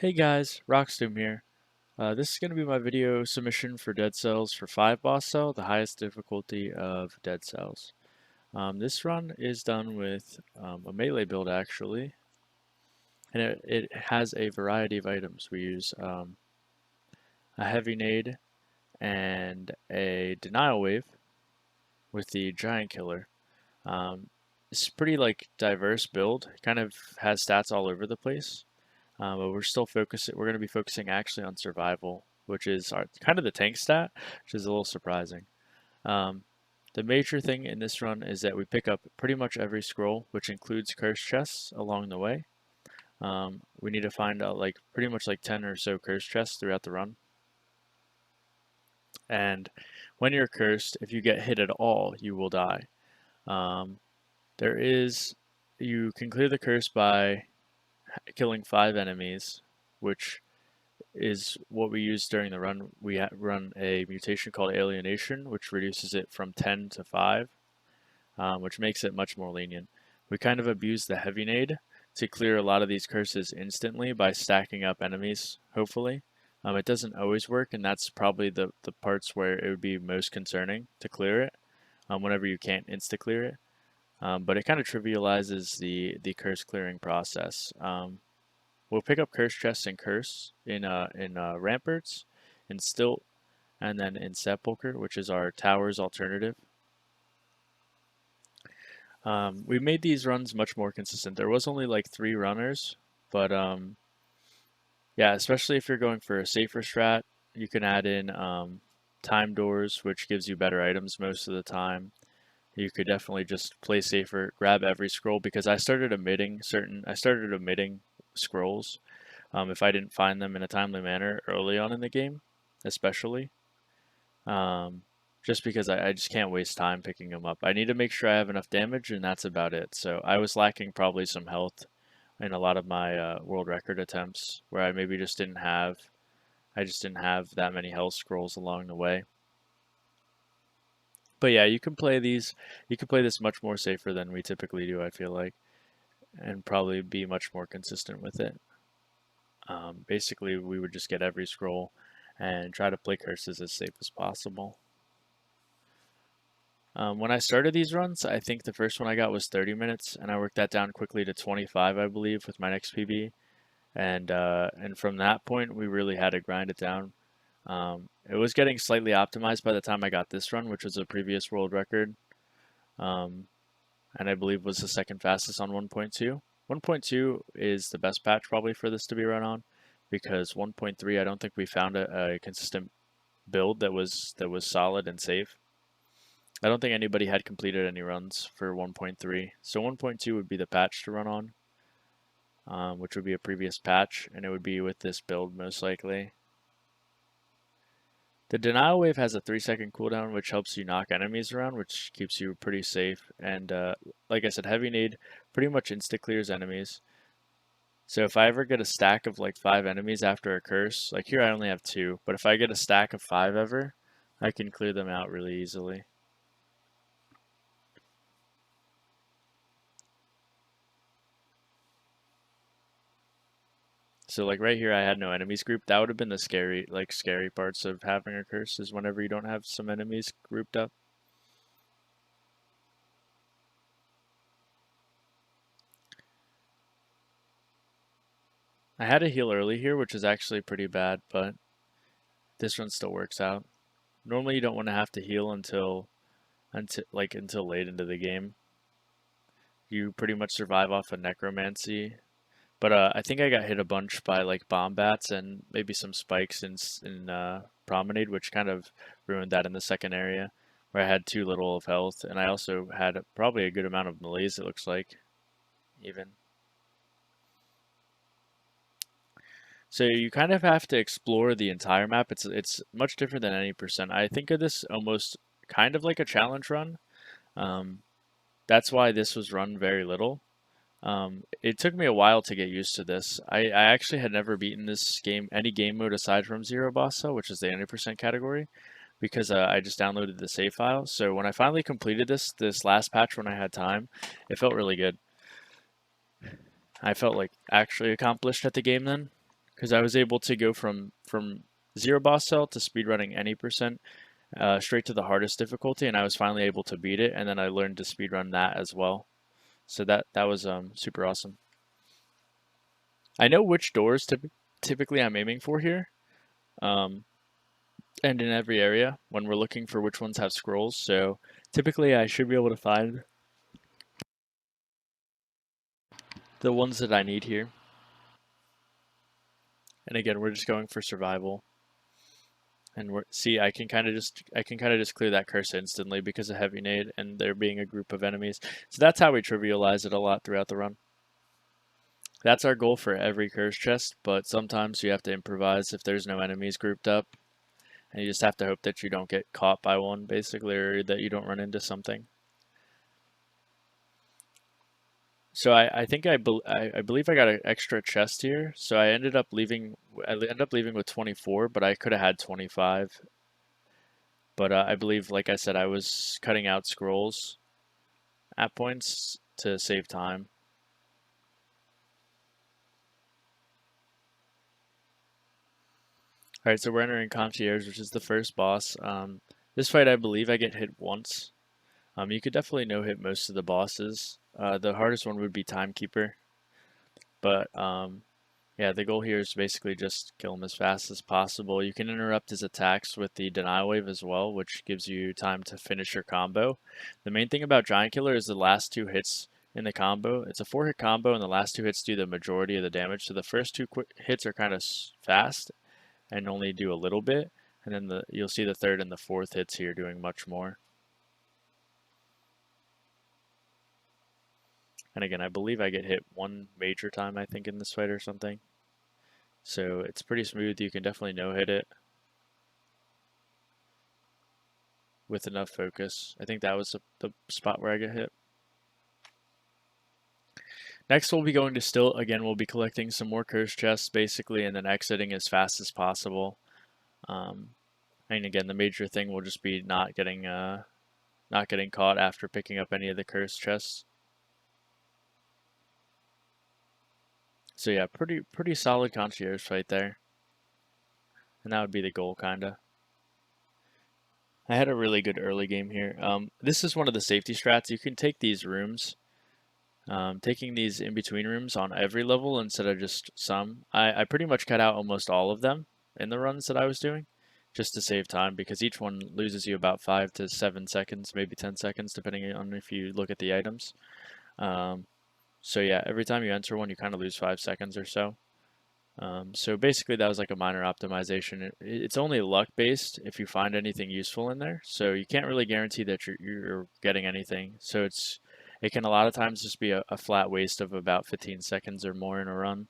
Hey guys, Rockstoom here. This is going to be my video submission for Dead Cells for 5 boss cell, the highest difficulty of Dead Cells. This run is done with a melee build actually, and it has a variety of items. We use a heavy nade and a denial wave with the giant killer. It's pretty diverse build, kind of has stats all over the place. But we're going to be focusing actually on survival, which is kind of the tank stat, which is a little surprising. Um, the major thing in this run is that we pick up pretty much every scroll, which includes curse chests along the way. We need to find pretty much 10 or so curse chests throughout the run. And when you're cursed, if you get hit at all, you will die. Um, you can clear the curse by killing 5 enemies, which is what we use during the run. We run a mutation called Alienation, which reduces it from 10 to 5, which makes it much more lenient. We kind of abuse the heavy nade to clear a lot of these curses instantly by stacking up enemies, hopefully. It doesn't always work, and that's probably the parts where it would be most concerning to clear it, whenever you can't insta-clear it. But it kind of trivializes the curse clearing process. We'll pick up curse chests and curse in ramparts, in stilt, and then in sepulcher, which is our tower's alternative. We made these runs much more consistent. There was only 3 runners, but yeah, especially if you're going for a safer strat, you can add in time doors, which gives you better items most of the time. You could definitely just play safer, grab every scroll, because I started omitting scrolls if I didn't find them in a timely manner early on in the game, especially. Just because I just can't waste time picking them up. I need to make sure I have enough damage, and that's about it. So I was lacking probably some health in a lot of my world record attempts, where I maybe just didn't have that many health scrolls along the way. But yeah, you can play this much more safer than we typically do, I feel like, and probably be much more consistent with it. Basically, we would just get every scroll and try to play curses as safe as possible. When I started these runs, I think the first one I got was 30 minutes, and I worked that down quickly to 25, I believe, with my next PB. And from that point, we really had to grind it down. It was getting slightly optimized by the time I got this run, which was a previous world record, and I believe was the second fastest on 1.2. 1.2 is the best patch probably for this to be run on, because 1.3 I don't think we found a consistent build that was solid and safe. I don't think anybody had completed any runs for 1.3, so 1.2 would be the patch to run on, which would be a previous patch, and it would be with this build most likely. The denial wave has a 3-second cooldown, which helps you knock enemies around, which keeps you pretty safe. And like I said, heavy nade pretty much insta clears enemies. So if I ever get a stack of 5 enemies after a curse, like here I only have 2, but if I get a stack of 5 ever, I can clear them out really easily. So right here I had no enemies grouped. That would have been the scary parts of having a curse, is whenever you don't have some enemies grouped up. I had to heal early here, which is actually pretty bad, but this one still works out. Normally you don't want to have to heal until late into the game. You pretty much survive off of necromancy. But I think I got hit a bunch by bomb bats and maybe some spikes in Promenade, which kind of ruined that in the second area, where I had too little of health, and I also had probably a good amount of malaise, it looks like, even. So you kind of have to explore the entire map. It's much different than any percent. I think of this almost kind of like a challenge run. That's why this was run very little. It took me a while to get used to this. I actually had never beaten this game, any game mode aside from Zero Boss Cell, which is the 90% category, because I just downloaded the save file. So when I finally completed this last patch when I had time, it felt really good. I felt actually accomplished at the game then, because I was able to go from 0 boss cell to speedrunning any percent straight to the hardest difficulty, and I was finally able to beat it, and then I learned to speedrun that as well. So that was super awesome. I know which doors typically I'm aiming for here, um, and in every area when we're looking for which ones have scrolls. So typically I should be able to find the ones that I need here. And again, we're just going for survival. And see, I can kind of just clear that curse instantly because of heavy nade and there being a group of enemies. So that's how we trivialize it a lot throughout the run. That's our goal for every curse chest, but sometimes you have to improvise if there's no enemies grouped up, and you just have to hope that you don't get caught by one, basically, or that you don't run into something. So I think I believe I got an extra chest here, so I ended up leaving with 24, but I could have had 25. But I believe, like I said, I was cutting out scrolls at points to save time. All right, so we're entering Concierge, which is the first boss. This fight, I believe I get hit once. You could definitely no-hit most of the bosses. The hardest one would be Timekeeper. But yeah, the goal here is basically just kill him as fast as possible. You can interrupt his attacks with the Denial Wave as well, which gives you time to finish your combo. The main thing about Giant Killer is the last 2 hits in the combo. It's a 4-hit combo, and the last 2 hits do the majority of the damage. So the first 2 quick hits are kind of fast and only do a little bit, and then you'll see the 3rd and the 4th hits here doing much more. And again, I believe I get hit 1 major time, I think, in this fight or something. So it's pretty smooth. You can definitely no-hit it with enough focus. I think that was the spot where I get hit. Next, we'll be going to Stilt. Again, we'll be collecting some more curse chests, basically, and then exiting as fast as possible. And again, the major thing will just be not getting caught after picking up any of the curse chests. So yeah, pretty solid concierge fight there. And that would be the goal, kinda. I had a really good early game here. This is one of the safety strats. You can take these rooms, taking these in-between rooms on every level instead of just some. I pretty much cut out almost all of them in the runs that I was doing, just to save time, because each one loses you about 5 to 7 seconds, maybe 10 seconds, depending on if you look at the items. So yeah, every time you enter one, you kind of lose 5 seconds or so. So basically that was like a minor optimization. It's only luck based if you find anything useful in there. So you can't really guarantee that you're getting anything. So it can a lot of times just be a flat waste of about 15 seconds or more in a run.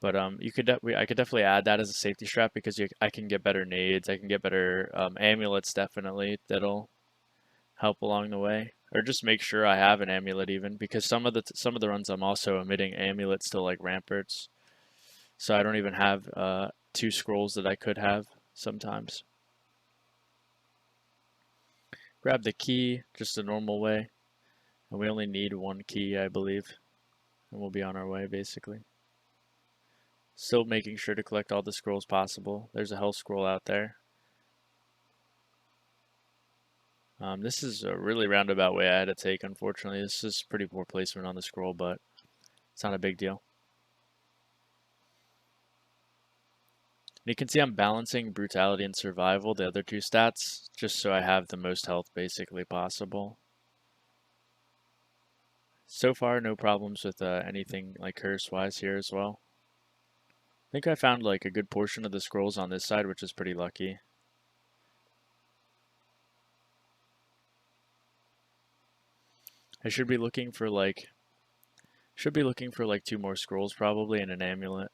But I could definitely add that as a safety strap because I can get better nades, I can get better amulets definitely that'll help along the way. Or just make sure I have an amulet even, because some of the runs I'm also omitting amulets to like ramparts. So I don't even have 2 scrolls that I could have sometimes. Grab the key just a normal way. And we only need 1 key, I believe. And we'll be on our way, basically. Still making sure to collect all the scrolls possible. There's a health scroll out there. This is a really roundabout way I had to take, unfortunately. This is pretty poor placement on the scroll, but it's not a big deal. And you can see I'm balancing brutality and survival, the other 2 stats, just so I have the most health basically possible. So far, no problems with anything like curse-wise here as well. I think I found like a good portion of the scrolls on this side, which is pretty lucky. I should be looking for like 2 more scrolls probably and an amulet.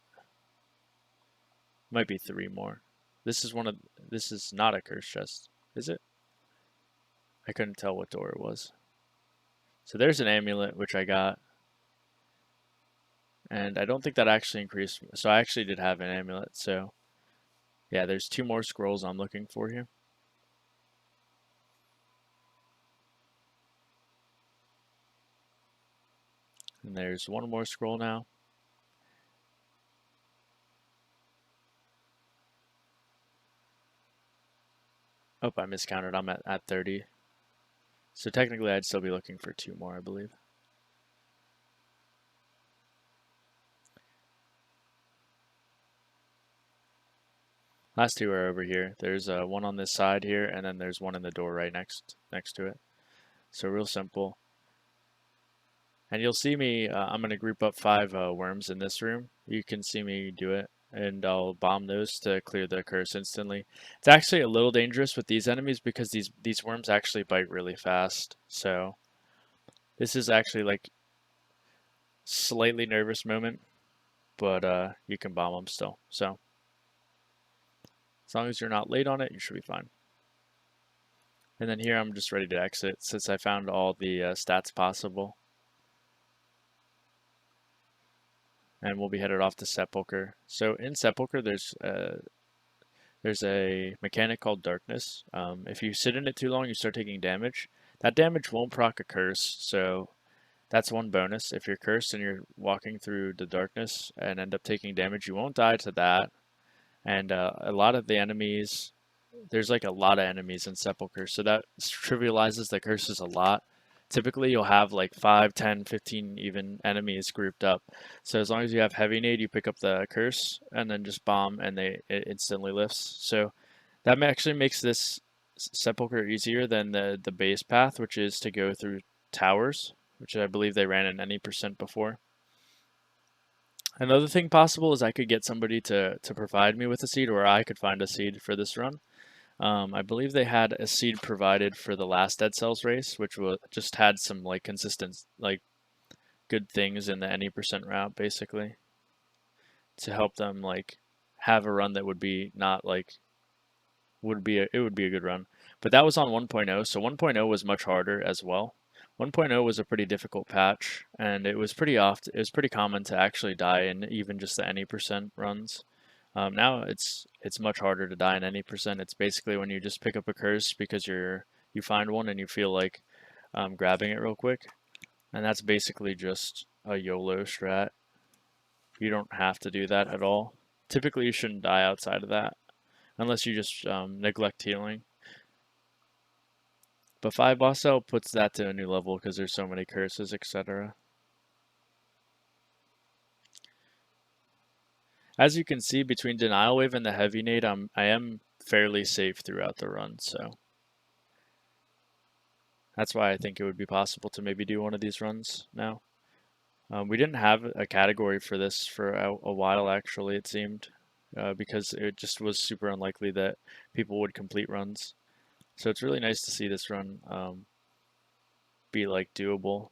Might be 3 more. This is not a curse chest, is it? I couldn't tell what door it was. So there's an amulet which I got. And I don't think that actually increased. So I actually did have an amulet. So yeah, there's 2 more scrolls I'm looking for here. And there's 1 more scroll now. Oh, I miscounted. I'm at 30. So technically, I'd still be looking for 2 more, I believe. Last 2 are over here. There's one on this side here, and then there's one in the door right next to it. So real simple. And you'll see me, I'm going to group up 5 worms in this room. You can see me do it, and I'll bomb those to clear the curse instantly. It's actually a little dangerous with these enemies because these worms actually bite really fast. So this is actually like slightly nervous moment, but you can bomb them still. So as long as you're not late on it, you should be fine. And then here I'm just ready to exit since I found all the stats possible. And we'll be headed off to Sepulcher. So in Sepulcher, there's a mechanic called Darkness. If you sit in it too long, you start taking damage. That damage won't proc a curse, so that's one bonus. If you're cursed and you're walking through the darkness and end up taking damage, you won't die to that. And a lot of the enemies, there's like a lot of enemies in Sepulcher, so that trivializes the curses a lot. Typically, you'll have like 5, 10, 15 even enemies grouped up. So as long as you have heavy nade, you pick up the curse and then just bomb, and it instantly lifts. So that actually makes this Sepulcher easier than the base path, which is to go through towers, which I believe they ran in any percent before. Another thing possible is I could get somebody to provide me with a seed, or I could find a seed for this run. I believe they had a seed provided for the last Dead Cells race, which just had some like consistent, like good things in the any percent route, basically, to help them like have a run that would be not like it would be a good run. But that was on 1.0, so 1.0 was much harder as well. 1.0 was a pretty difficult patch, and it was pretty common to actually die in even just the any percent runs. Now it's much harder to die in any percent. It's basically when you just pick up a curse because you find one and you feel like grabbing it real quick, and that's basically just a YOLO strat. You don't have to do that at all. Typically, you shouldn't die outside of that unless you just neglect healing. But 5 boss cell puts that to a new level because there's so many curses, etc. As you can see, between Denial Wave and the Heavy Nade, I am fairly safe throughout the run, so that's why I think it would be possible to maybe do one of these runs now. We didn't have a category for this for a while, actually, it seemed, because it just was super unlikely that people would complete runs. So it's really nice to see this run be like doable.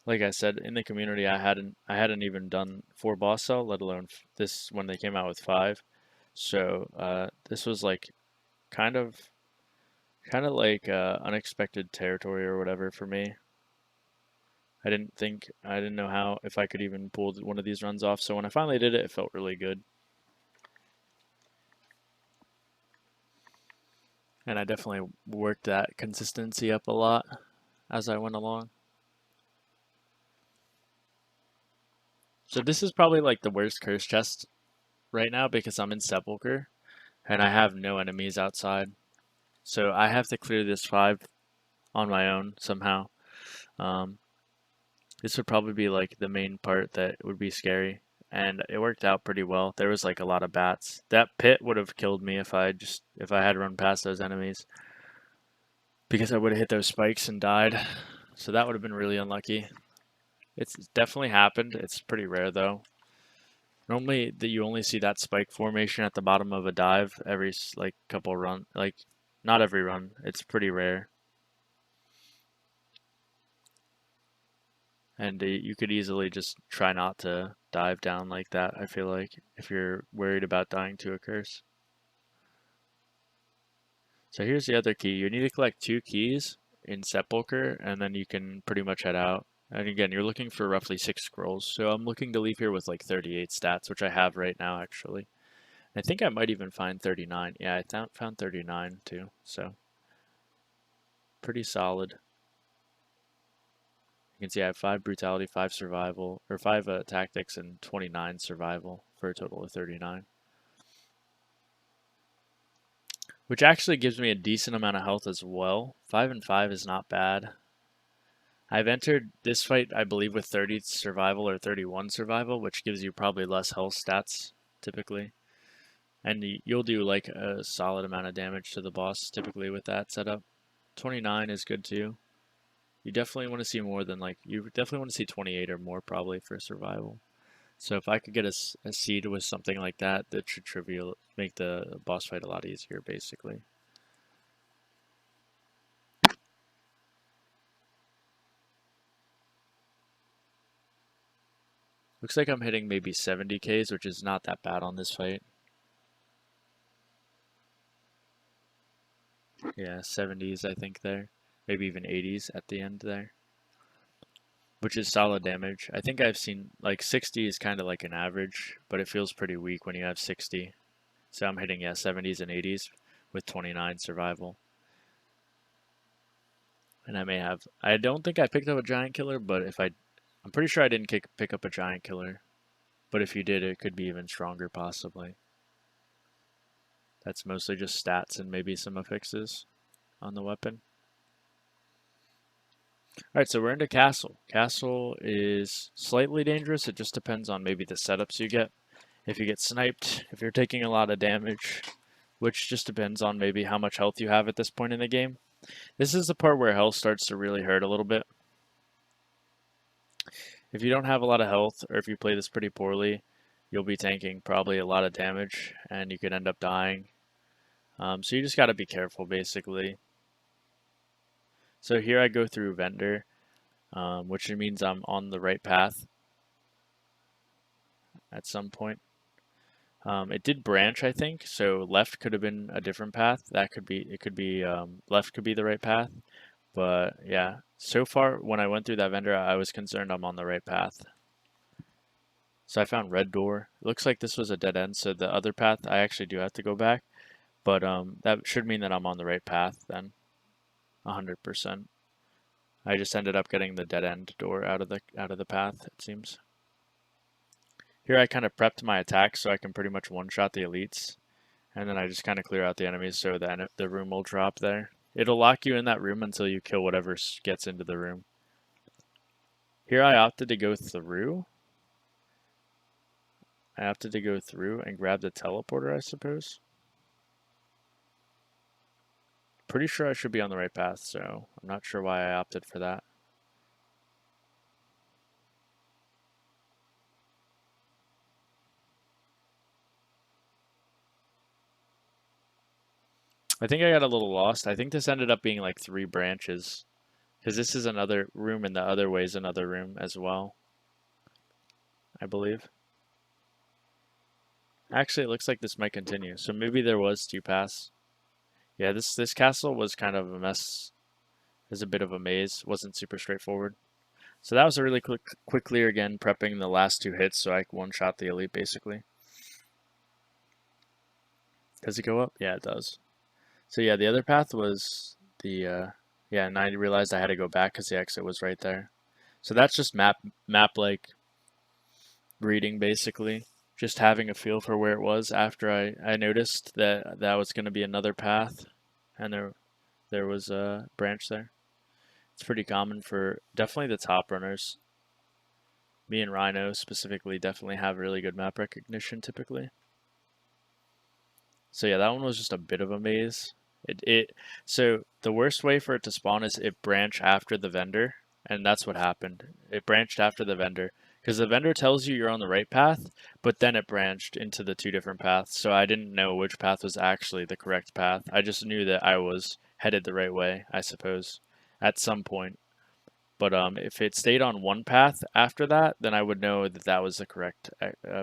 Like I said, in the community, I hadn't even done 4 boss cell, let alone this when they came out with 5. So this was like kind of like unexpected territory or whatever for me. I didn't know how if I could even pull one of these runs off. So when I finally did it, it felt really good. And I definitely worked that consistency up a lot as I went along. So this is probably like the worst curse chest right now because I'm in Sepulcher and I have no enemies outside. So I have to clear this 5 on my own somehow. This would probably be like the main part that would be scary. And it worked out pretty well. There was like a lot of bats. That pit would have killed me if I had run past those enemies. Because I would have hit those spikes and died. So that would have been really unlucky. It's definitely happened. It's pretty rare though. Normally you only see that spike formation at the bottom of a dive every like couple run, like not every run. It's pretty rare. And you could easily just try not to dive down like that, I feel like, if you're worried about dying to a curse. So here's the other key. You need to collect 2 keys in Sepulcher, and then you can pretty much head out. And again, you're looking for roughly 6 scrolls. So I'm looking to leave here with like 38 stats, which I have right now, actually. I think I might even find 39. Yeah, I found 39 too, so pretty solid. You can see I have 5 brutality, 5 survival, or 5 tactics, and 29 survival for a total of 39. which actually gives me a decent amount of health as well. 5 and 5 is not bad. I've entered this fight, I believe, with 30 survival or 31 survival, which gives you probably less health stats, typically. And you'll do like a solid amount of damage to the boss, typically, with that setup. 29 is good, too. You definitely want to see more than, like, you definitely want to see 28 or more, probably, for survival. So if I could get a seed with something like that, that should make the boss fight a lot easier, basically. Looks like I'm hitting maybe 70 Ks, which is not that bad on this fight. Yeah, 70s I think there. Maybe even 80s at the end there. Which is solid damage. I think I've seen, like, 60 is kind of like an average, but it feels pretty weak when you have 60. So I'm hitting, yeah, 70s and 80s with 29 survival. And I don't think I picked up a giant killer, but I'm pretty sure I didn't pick up a giant killer. But if you did, it could be even stronger, possibly. That's mostly just stats and maybe some affixes on the weapon. Alright, so we're into Castle. Castle is slightly dangerous. It just depends on maybe the setups you get. If you get sniped, if you're taking a lot of damage, which just depends on maybe how much health you have at this point in the game. This is the part where health starts to really hurt a little bit. If you don't have a lot of health, or if you play this pretty poorly, you'll be tanking probably a lot of damage, and you could end up dying. So you just got to be careful, basically. So here I go through vendor, which means I'm on the right path at some point. It did branch, I think, so left could have been a different path. Left could be the right path. But yeah, so far when I went through that vendor, I was concerned I'm on the right path. So I found red door. It looks like this was a dead end, so the other path I actually do have to go back. But that should mean that I'm on the right path then, 100%. I just ended up getting the dead end door out of the path, it seems. Here I kind of prepped my attack so I can pretty much one-shot the elites. And then I just kind of clear out the enemies so the room will drop there. It'll lock you in that room until you kill whatever gets into the room. Here I opted to go through. I opted to go through and grab the teleporter, I suppose. Pretty sure I should be on the right path, so I'm not sure why I opted for that. I think I got a little lost. I think this ended up being like 3 branches. Because this is another room and the other way is another room as well. I believe. Actually, it looks like this might continue. So maybe there was 2 paths. Yeah, this castle was kind of a mess. It was a bit of a maze. Wasn't super straightforward. So that was a really quick clear again, prepping the last 2 hits so I one-shot the elite basically. Does it go up? Yeah, it does. So yeah, the other path was the yeah, and I realized I had to go back because the exit was right there. So that's just map like reading basically. Just having a feel for where it was after I noticed that was going to be another path, and there was a branch there. It's pretty common for definitely the top runners. Me and Rhino specifically definitely have really good map recognition typically. So yeah, that one was just a bit of a maze. So the worst way for it to spawn is it branch after the vendor, and that's what happened. It branched after the vendor because the vendor tells you you're on the right path, but then it branched into the 2 different paths. So I didn't know which path was actually the correct path. I just knew that I was headed the right way, I suppose, at some point. But if it stayed on one path after that, then I would know that that was the correct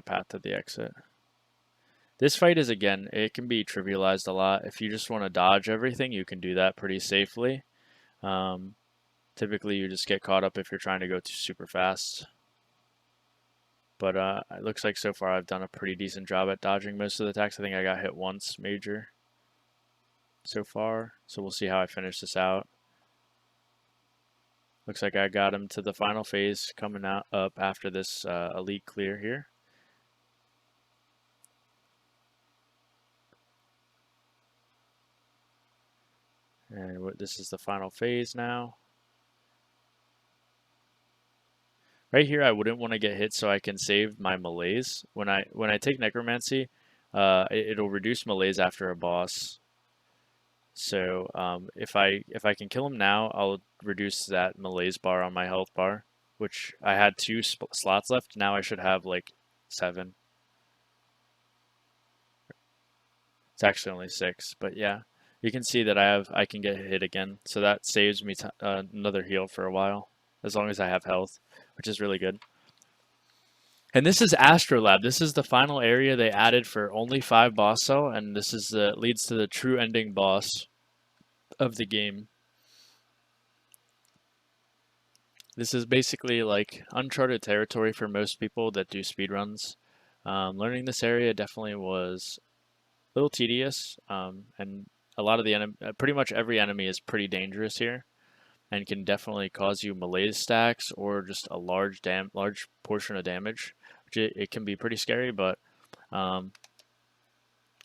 path to the exit. This fight is, again, it can be trivialized a lot. If you just want to dodge everything, you can do that pretty safely. Typically, you just get caught up if you're trying to go too super fast. But it looks like so far I've done a pretty decent job at dodging most of the attacks. I think I got hit once major so far. So we'll see how I finish this out. Looks like I got him to the final phase coming up after this elite clear here. And this is the final phase now. Right here, I wouldn't want to get hit so I can save my melees. When I take necromancy, it'll reduce melees after a boss. So if I can kill him now, I'll reduce that melees bar on my health bar, which I had 2 slots left. Now I should have like 7. It's actually only 6, but yeah, you can see that I can get hit again, so that saves me another heal for a while, as long as I have health, which is really good. And this is Astrolab. This is the final area they added for only 5 boss cell, and this is leads to the true ending boss of the game. This is basically like uncharted territory for most people that do speedruns. Learning this area definitely was a little tedious, and a lot of the pretty much every enemy is pretty dangerous here, and can definitely cause you malaise stacks or just a large portion of damage, which it can be pretty scary. But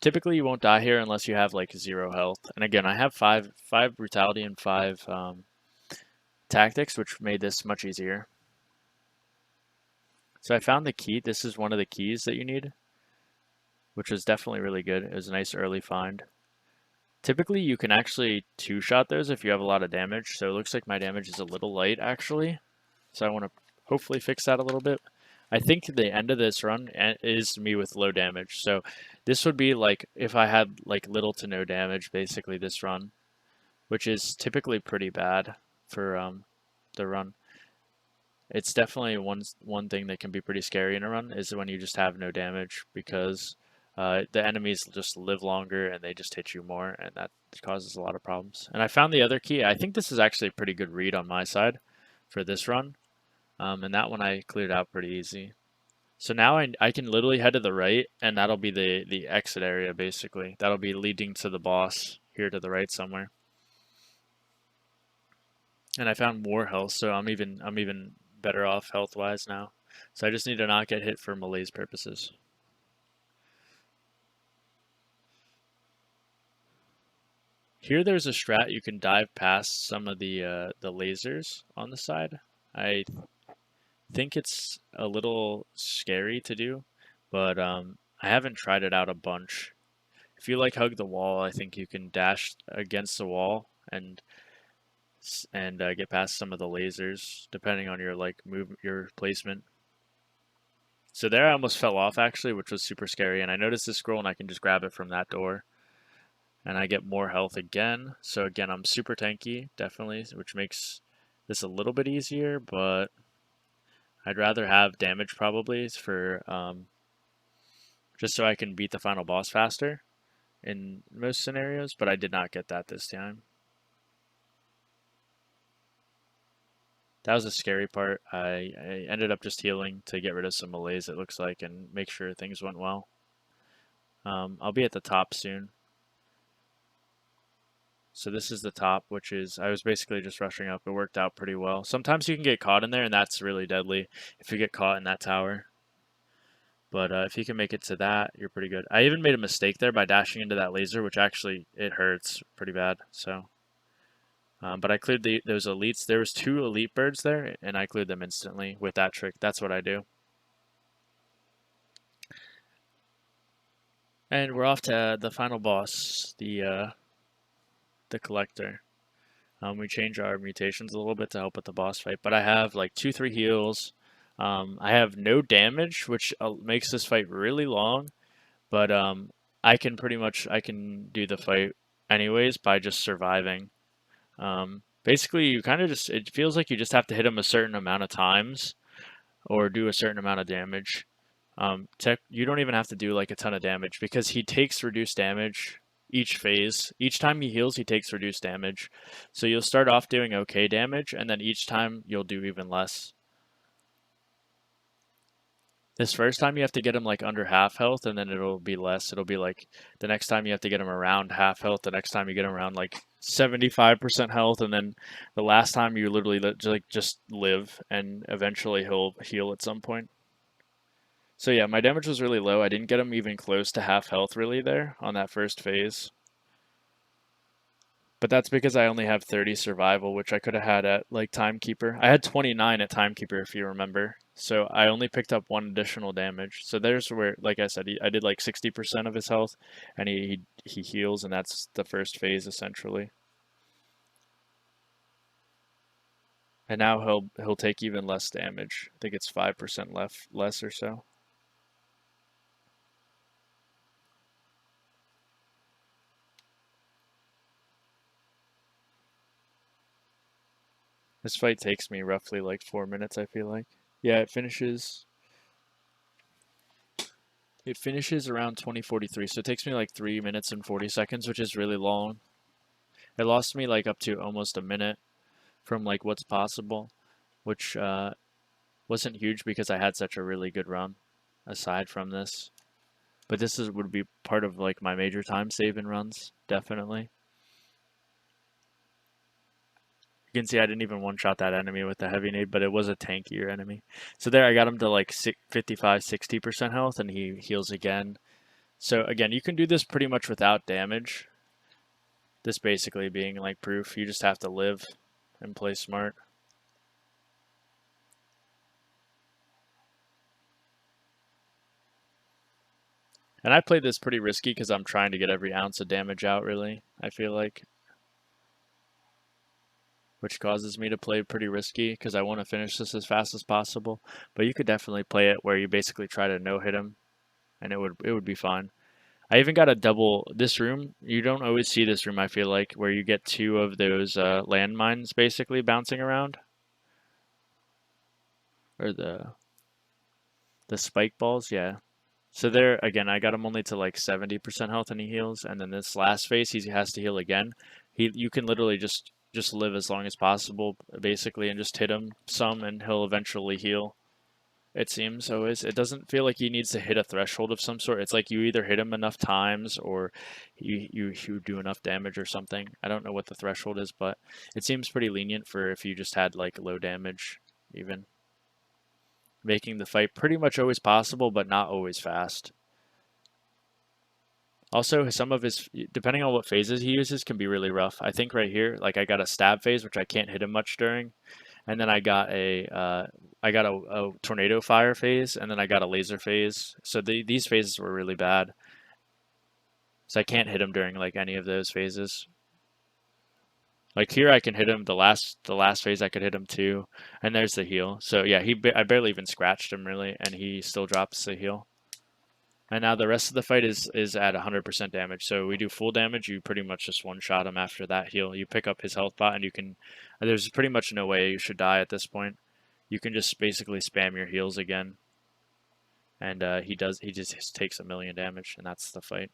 typically you won't die here unless you have like 0 health. And again, I have five brutality and 5 tactics, which made this much easier. So I found the key. This is one of the keys that you need, which was definitely really good. It was a nice early find. Typically, you can actually 2-shot those if you have a lot of damage. So it looks like my damage is a little light, actually. So I want to hopefully fix that a little bit. I think the end of this run is me with low damage. So this would be like if I had like little to no damage, basically this run, which is typically pretty bad for the run. It's definitely one thing that can be pretty scary in a run is when you just have no damage, because the enemies just live longer and they just hit you more, and that causes a lot of problems. And I found the other key. I think this is actually a pretty good read on my side for this run, and that one I cleared out pretty easy. So now I can literally head to the right, and that'll be the exit area basically. That'll be leading to the boss here to the right somewhere. And I found more health, so I'm even better off health-wise now. So I just need to not get hit for malaise purposes. Here there's a strat you can dive past some of the lasers on the side. I think it's a little scary to do, but I haven't tried it out a bunch. If you like hug the wall, I think you can dash against the wall and get past some of the lasers, depending on your your placement. So there I almost fell off actually, which was super scary. And I noticed this scroll and I can just grab it from that door. And I get more health again. So again, I'm super tanky, definitely, which makes this a little bit easier, but I'd rather have damage probably for just so I can beat the final boss faster in most scenarios, but I did not get that this time. That was a scary part. I ended up just healing to get rid of some malaise, it looks like, and make sure things went well. I'll be at the top soon. So this is the top, which is, I was basically just rushing up. It worked out pretty well. Sometimes you can get caught in there, and that's really deadly if you get caught in that tower. But if you can make it to that, you're pretty good. I even made a mistake there by dashing into that laser, which actually, it hurts pretty bad. So, but I cleared those elites. There was 2 elite birds there, and I cleared them instantly with that trick. That's what I do. And we're off to the final boss, the collector. We change our mutations a little bit to help with the boss fight, but I have like 2-3 heals. I have no damage, which makes this fight really long, but I can do the fight anyways by just surviving. Basically, you kind of it feels like you just have to hit him a certain amount of times or do a certain amount of damage. You don't even have to do like a ton of damage because he takes reduced damage each phase. Each time he heals, he takes reduced damage. So you'll start off doing okay damage, and then each time you'll do even less. This first time you have to get him like under half health, and then it'll be less. It'll be like the next time you have to get him around half health, the next time you get him around like 75% health, and then the last time you literally just live, and eventually he'll heal at some point. So yeah, my damage was really low. I didn't get him even close to half health really there on that first phase. But that's because I only have 30 survival, which I could have had at like Timekeeper. I had 29 at Timekeeper, if you remember. So I only picked up 1 additional damage. So there's where, like I said, I did like 60% of his health, and he heals, and that's the first phase essentially. And now he'll take even less damage. I think it's 5% less or so. This fight takes me roughly like 4 minutes, I feel like. Yeah, it finishes around 20:43, so it takes me like 3 minutes and 40 seconds, which is really long. It lost me like up to almost a minute from like what's possible, which wasn't huge because I had such a really good run aside from this. But this would be part of like my major time saving runs, definitely. You can see I didn't even one-shot that enemy with the heavy nade, but it was a tankier enemy. So there I got him to like 55, 60% health, and he heals again. So again, you can do this pretty much without damage. This basically being like proof. You just have to live and play smart. And I played this pretty risky because I'm trying to get every ounce of damage out, really, I feel like. Which causes me to play pretty risky because I want to finish this as fast as possible. But you could definitely play it where you basically try to no-hit him, and it would be fine. I even got a double. This room, you don't always see this room, I feel like, where you get 2 of those landmines basically bouncing around. Or the spike balls, yeah. So there, again, I got him only to like 70% health and he heals. And then this last phase, he has to heal again. You can literally just live as long as possible, basically, and just hit him some, and he'll eventually heal. It seems always. It doesn't feel like he needs to hit a threshold of some sort. It's like you either hit him enough times or you do enough damage or something. I don't know what the threshold is, but it seems pretty lenient for if you just had like low damage, even. Making the fight pretty much always possible, but not always fast. Also, some of his, depending on what phases he uses, can be really rough. I think right here, like I got a stab phase, which I can't hit him much during, and then I got a tornado fire phase, and then I got a laser phase. So these phases were really bad. So I can't hit him during like any of those phases. Like here, I can hit him the last phase. I could hit him too, and there's the heal. So yeah, I barely even scratched him really, and he still drops the heal. And now the rest of the fight is at 100% damage. So we do full damage. You pretty much just one-shot him after that heal. You pick up his health bot, and you can. There's pretty much no way you should die at this point. You can just basically spam your heals again, and he just takes 1,000,000 damage, and that's the fight.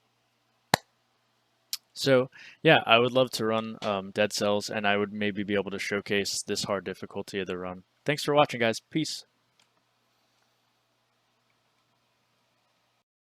So yeah, I would love to run Dead Cells, and I would maybe be able to showcase this hard difficulty of the run. Thanks for watching, guys. Peace.